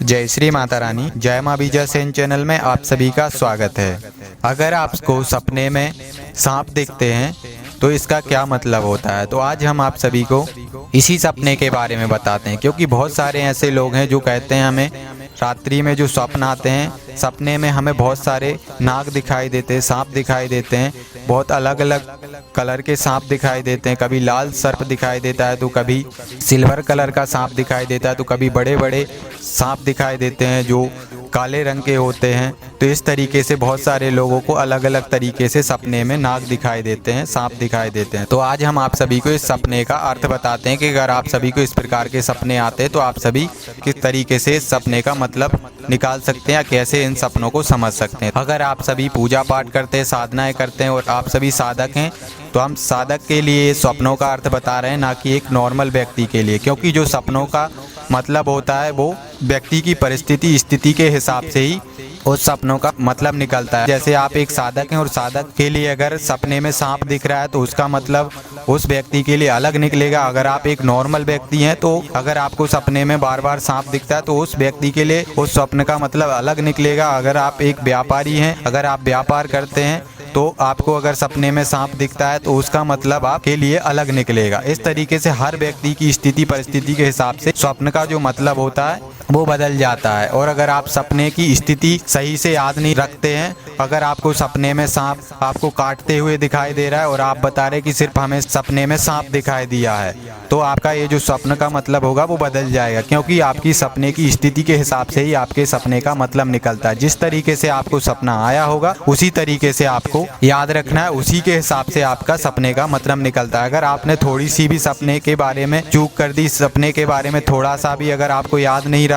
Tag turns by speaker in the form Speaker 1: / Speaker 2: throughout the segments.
Speaker 1: जय श्री माता रानी। जय माँ बीजा सेन चैनल में आप सभी का स्वागत है। अगर आपको सपने में सांप दिखते हैं तो इसका क्या मतलब होता है, तो आज हम आप सभी को इसी सपने के बारे में बताते हैं। क्योंकि बहुत सारे ऐसे लोग हैं जो कहते हैं हमें रात्रि में जो स्वप्न आते हैं, सपने में हमें बहुत सारे नाग दिखाई देते हैं, सांप दिखाई देते हैं, बहुत अलग अलग कलर के सांप दिखाई देते हैं। कभी लाल सर्प दिखाई देता है तो कभी सिल्वर कलर का सांप दिखाई देता है, तो कभी बड़े बड़े सांप दिखाई देते हैं जो काले रंग के होते हैं। तो इस तरीके से बहुत सारे लोगों को अलग अलग तरीके से सपने में नाग दिखाई देते हैं, सांप दिखाई देते हैं। तो आज हम आप सभी को इस सपने का अर्थ बताते हैं कि अगर आप सभी को इस प्रकार के सपने आते हैं तो आप सभी किस तरीके से इस सपने का मतलब निकाल सकते हैं या कैसे इन सपनों को समझ सकते हैं। अगर आप सभी पूजा पाठ करते हैं, साधनाएं करते हैं और आप सभी साधक हैं, तो हम साधक के लिए सपनों का अर्थ बता रहे हैं, ना कि एक नॉर्मल व्यक्ति के लिए। क्योंकि जो सपनों का मतलब होता है वो व्यक्ति की परिस्थिति स्थिति के हिसाब से ही उस सपनों का मतलब निकलता है। जैसे आप एक साधक हैं और साधक के लिए अगर सपने में सांप दिख रहा है तो उसका मतलब उस व्यक्ति के लिए अलग निकलेगा। अगर आप एक नॉर्मल व्यक्ति हैं तो अगर आपको सपने में बार बार सांप दिखता है तो उस व्यक्ति के लिए उस स्वप्न का मतलब अलग निकलेगा। अगर आप एक व्यापारी हैं, अगर आप व्यापार करते हैं तो आपको अगर सपने में सांप दिखता है तो उसका मतलब आपके लिए अलग निकलेगा। इस तरीके से हर व्यक्ति की स्थिति परिस्थिति के हिसाब से स्वप्न का जो मतलब होता है वो बदल जाता है। और अगर आप सपने की स्थिति सही से याद नहीं रखते हैं, अगर आपको सपने में सांप आपको काटते हुए दिखाई दे रहा है और आप बता रहे कि सिर्फ हमें सपने में सांप दिखाई दिया है, तो आपका ये जो स्वप्न का मतलब होगा वो बदल जाएगा। क्योंकि आपकी सपने की स्थिति के हिसाब से ही आपके सपने का मतलब निकलता है। जिस तरीके से आपको सपना आया होगा उसी तरीके से आपको याद रखना है, उसी के हिसाब से आपका सपने का मतलब निकलता है। अगर आपने थोड़ी सी भी सपने के बारे में चूक कर दी, सपने के बारे में थोड़ा सा भी अगर आपको याद नहीं रहा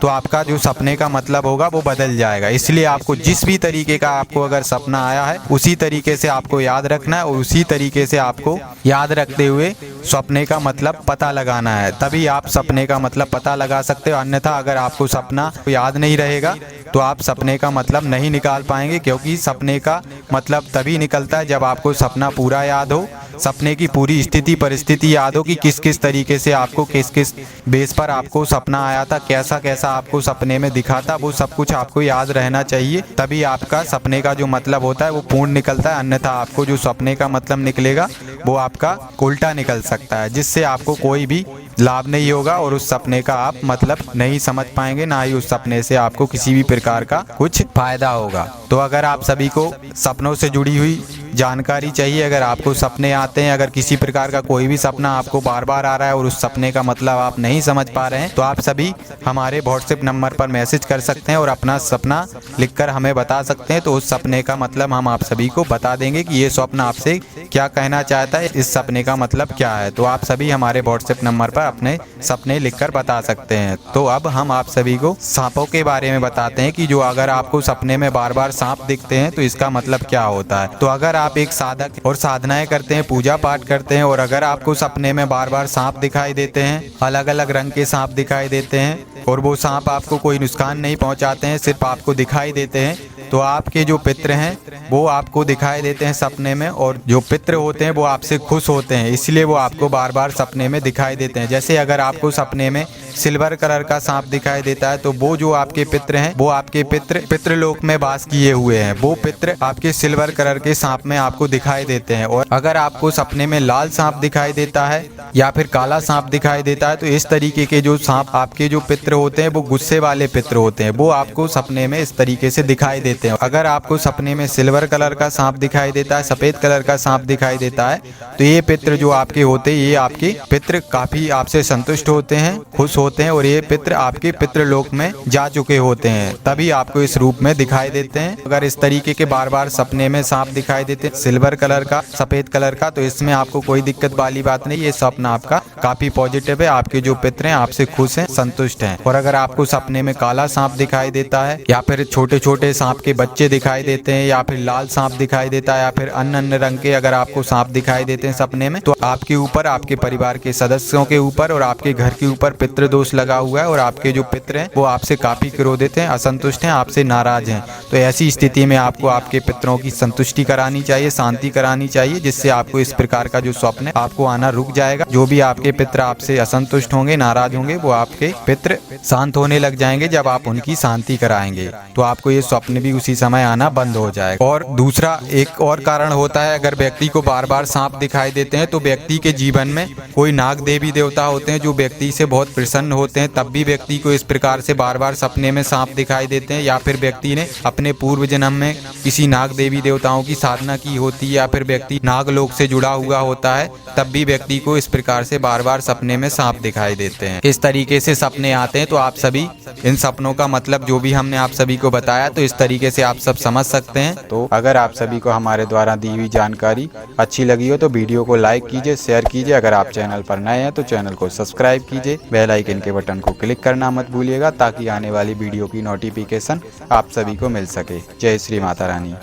Speaker 1: तो आपका जो सपने का मतलब होगा वो बदल जाएगा। इसलिए आपको जिस भी तरीके का आपको अगर सपना आया है उसी तरीके से आपको याद रखना है और उसी तरीके से आपको याद रखते हुए सपने का मतलब पता लगाना है, तभी आप सपने का मतलब पता लगा सकते हो। अन्यथा अगर आपको सपना याद नहीं रहेगा तो आप सपने का मतलब नहीं निकाल पाएंगे। क्योंकि सपने का मतलब तभी निकलता है जब आपको सपना पूरा याद हो, सपने की पूरी स्थिति परिस्थिति याद हो कि किस किस तरीके से आपको किस किस बेस पर आपको सपना आया था, कैसा कैसा आपको सपने में दिखा था, वो सब कुछ आपको याद रहना चाहिए। तभी आपका सपने का जो मतलब होता है वो पूर्ण निकलता है। अन्यथा आपको जो सपने का मतलब निकलेगा वो आपका उल्टा निकल सकता है, जिससे आपको कोई भी लाभ नहीं होगा और उस सपने का आप मतलब नहीं समझ पाएंगे, ना ही उस सपने से आपको किसी भी प्रकार का कुछ फायदा होगा। तो अगर आप सभी को सपनों से जुड़ी हुई जानकारी चाहिए, अगर आपको सपने आते हैं, अगर किसी प्रकार का कोई भी सपना आपको बार बार आ रहा है और उस सपने का मतलब आप नहीं समझ पा रहे हैं, तो आप सभी हमारे व्हाट्सएप नंबर पर मैसेज कर सकते हैं और अपना सपना लिखकर हमें बता सकते हैं। तो उस सपने का मतलब हम आप सभी को बता देंगे कि ये स्वप्न आपसे क्या कहना चाहता है, इस सपने का मतलब क्या है। तो आप सभी हमारे व्हाट्सएप नंबर पर अपने सपने लिखकर बता सकते हैं। तो अब हम आप सभी को सांपों के बारे में बताते हैं कि जो अगर आपको सपने में बार बार सांप दिखते हैं तो इसका मतलब क्या होता है। तो अगर आप एक साधक और साधनाएं करते हैं, पूजा पाठ करते हैं और अगर आपको सपने में बार बार सांप दिखाई देते हैं, अलग अलग रंग के सांप दिखाई देते हैं और वो सांप आपको कोई नुकसान नहीं पहुंचाते हैं, सिर्फ आपको दिखाई देते हैं, तो आपके जो पितृ हैं वो आपको दिखाई देते हैं सपने में। और जो पितृ होते हैं वो आपसे खुश होते हैं, इसलिए वो आपको बार बार सपने में दिखाई देते हैं। जैसे अगर आपको सपने में सिल्वर कलर का सांप दिखाई देता है तो वो जो आपके पितृ हैं वो आपके पितृलोक में वास किए हुए हैं, वो पितृ आपके सिल्वर कलर के सांप में आपको दिखाई देते हैं। और अगर आपको सपने में लाल सांप दिखाई देता है या फिर काला सांप दिखाई देता है तो इस तरीके के जो सांप आपके जो पितृ होते हैं वो गुस्से वाले पितृ होते हैं, वो आपको सपने में इस तरीके से दिखाई देते हैं। अगर आपको सपने में सिल्वर कलर का सांप दिखाई देता है, सफेद कलर का सांप दिखाई देता है, तो ये पितृ जो आपके होते हैं, ये आपके पितृ काफी आपसे संतुष्ट होते हैं, खुश होते हैं और ये पितृ आपके पितृलोक में जा चुके होते हैं, तभी आपको इस रूप में दिखाई देते हैं। अगर इस तरीके के बार बार सपने में सांप दिखाई देते हैं सिल्वर कलर का, सफेद कलर का, तो इसमें आपको कोई दिक्कत वाली बात नहीं। ये स्वप्न आपका काफी पॉजिटिव है, आपके जो पितृ हैं आपसे खुश हैं, संतुष्ट हैं। और अगर आपको सपने में काला सांप दिखाई देता है या फिर छोटे छोटे सांप के बच्चे दिखाई देते हैं, या फिर लाल सांप दिखाई देता है, या फिर अन्य अन्य रंग के अगर आपको सांप दिखाई देते हैं सपने में, तो आपके ऊपर, आपके परिवार के सदस्यों के ऊपर और आपके घर के ऊपर पितृ दोष लगा हुआ है और आपके जो पितृ हैं वो आपसे काफी क्रोधित हैं, असंतुष्ट हैं, आपसे नाराज हैं। तो ऐसी स्थिति में आपको आपके पितरों की संतुष्टि करानी चाहिए, शांति करानी चाहिए, जिससे आपको इस प्रकार का जो स्वप्न है आपको आना रुक जाएगा। जो भी आपके पितृ आपसे असंतुष्ट होंगे, नाराज होंगे, वो आपके पितृ शांत होने लग जाएंगे जब आप उनकी शांति कराएंगे। तो आपको ये स्वप्न भी उसी समय आना बंद हो जाएगा। और दूसरा एक और कारण होता है, अगर व्यक्ति को बार बार सांप दिखाई देते हैं तो व्यक्ति के जीवन में कोई नाग देवी देवता होते हैं जो व्यक्ति से बहुत प्रसन्न होते हैं, तब भी व्यक्ति को इस प्रकार से बार बार सपने में सांप दिखाई देते हैं। या फिर व्यक्ति ने अपने पूर्व जन्म में किसी नाग देवी देवताओं की साधना की होती है, या फिर व्यक्ति नागलोक से जुड़ा हुआ होता है, तब भी व्यक्ति को इस प्रकार से बार बार सपने में सांप दिखाई देते हैं। इस तरीके से सपने आते हैं। तो आप सभी इन सपनों का मतलब जो भी हमने आप सभी को बताया, तो इस तरीके से आप सब समझ सकते हैं। तो अगर आप सभी को हमारे द्वारा दी हुई जानकारी अच्छी लगी हो तो वीडियो को लाइक कीजिए, शेयर कीजिए। अगर आप चैनल पर नए हैं तो चैनल को सब्सक्राइब कीजिए, बेल आइकन के बटन को क्लिक करना मत भूलिएगा, ताकि आने वाली वीडियो की नोटिफिकेशन आप सभी को मिल सके। जय श्री माता रानी।